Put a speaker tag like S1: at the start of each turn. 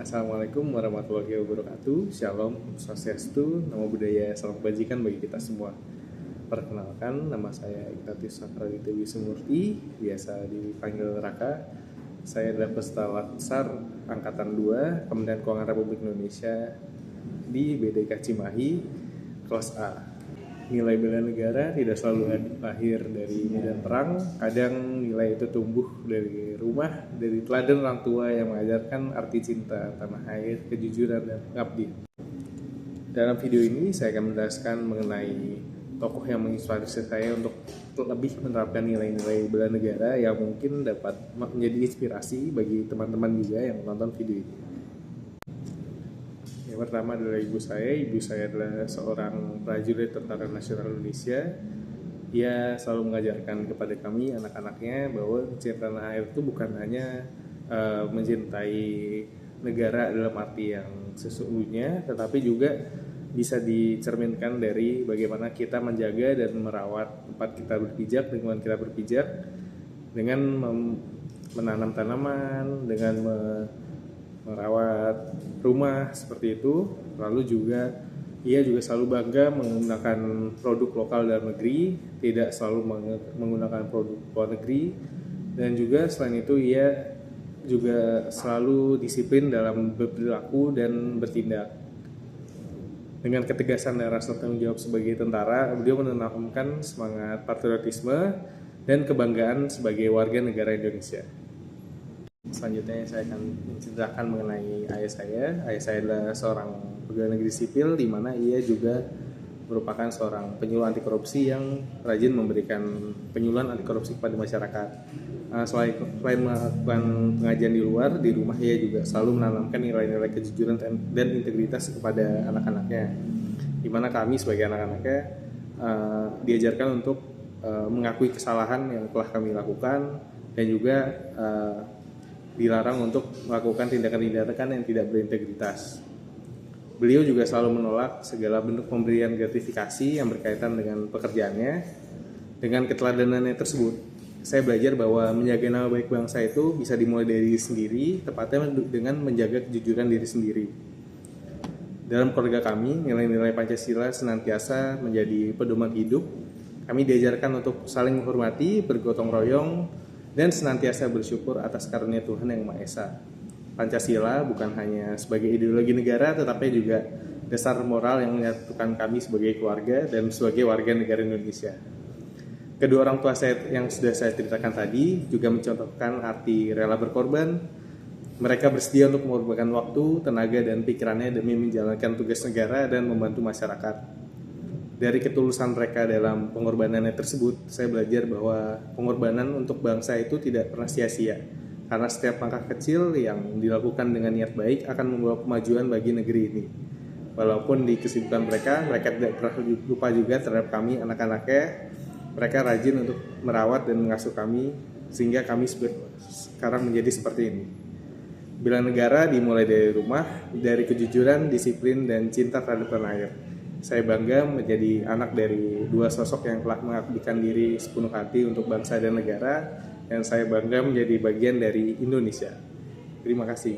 S1: Assalamualaikum warahmatullahi wabarakatuh. Shalom, Om Swastiastu, Namo Buddhaya, salam kebajikan bagi kita semua. Perkenalkan, nama saya Ignatius Sakraditya Wismurti, biasa dipanggil Raka. Saya adalah peserta Latsar Angkatan 2 Kementerian Keuangan Republik Indonesia di BDK Cimahi, kelas A. Nilai bela negara tidak selalu lahir dari medan perang, kadang nilai itu tumbuh dari rumah, dari teladan orang tua yang mengajarkan arti cinta tanah air, kejujuran, dan pengabdian. Dalam video ini saya akan menjelaskan mengenai tokoh yang menginspirasi saya untuk lebih menerapkan nilai-nilai bela negara yang mungkin dapat menjadi inspirasi bagi teman-teman juga yang menonton video ini. Yang pertama adalah ibu saya. Ibu saya adalah seorang prajurit Tentara Nasional Indonesia. Ia selalu mengajarkan kepada kami anak-anaknya bahwa cinta tanah air itu bukan hanya mencintai negara dalam arti yang sesungguhnya, tetapi juga bisa dicerminkan dari bagaimana kita menjaga dan merawat tempat kita berpijak, lingkungan kita berpijak, dengan menanam tanaman, dengan merawat rumah seperti itu. Lalu juga ia juga selalu bangga menggunakan produk lokal dalam negeri, tidak selalu menggunakan produk luar negeri. Dan juga selain itu ia juga selalu disiplin dalam berperilaku dan bertindak. Dengan ketegasan dan rasa tanggung jawab sebagai tentara, beliau menanamkan semangat patriotisme dan kebanggaan sebagai warga negara Indonesia. Selanjutnya saya akan menceritakan mengenai ayah saya. Ayah saya adalah seorang pegawai negeri sipil, di mana ia juga merupakan seorang penyuluh anti korupsi yang rajin memberikan penyuluhan anti korupsi kepada masyarakat. Selain melakukan pengajian di luar, di rumah ia juga selalu menanamkan nilai-nilai kejujuran dan integritas kepada anak-anaknya, di mana kami sebagai anak-anaknya diajarkan untuk mengakui kesalahan yang telah kami lakukan, dan juga dilarang untuk melakukan tindakan-tindakan yang tidak berintegritas. Beliau juga selalu menolak segala bentuk pemberian gratifikasi yang berkaitan dengan pekerjaannya. Dengan keteladanannya tersebut, saya belajar bahwa menjaga nama baik bangsa itu bisa dimulai dari diri sendiri, tepatnya dengan menjaga kejujuran diri sendiri. Dalam keluarga kami, nilai-nilai Pancasila senantiasa menjadi pedoman hidup. Kami diajarkan untuk saling menghormati, bergotong royong, dan senantiasa bersyukur atas karunia Tuhan Yang Maha Esa. Pancasila bukan hanya sebagai ideologi negara, tetapi juga dasar moral yang menyatukan kami sebagai keluarga dan sebagai warga negara Indonesia. Kedua orang tua saya yang sudah saya ceritakan tadi juga mencontohkan arti rela berkorban. Mereka bersedia untuk mengorbankan waktu, tenaga, dan pikirannya demi menjalankan tugas negara dan membantu masyarakat. Dari ketulusan mereka dalam pengorbanannya tersebut, saya belajar bahwa pengorbanan untuk bangsa itu tidak pernah sia-sia, karena setiap langkah kecil yang dilakukan dengan niat baik akan membawa kemajuan bagi negeri ini. Walaupun di kesibukan mereka tidak pernah lupa juga terhadap kami anak-anaknya. Mereka rajin untuk merawat dan mengasuh kami, sehingga kami sekarang menjadi seperti ini. Bela negara dimulai dari rumah, dari kejujuran, disiplin, dan cinta terhadap tanah air. Saya bangga menjadi anak dari dua sosok yang telah mengabdikan diri sepenuh hati untuk bangsa dan negara, dan saya bangga menjadi bagian dari Indonesia. Terima kasih.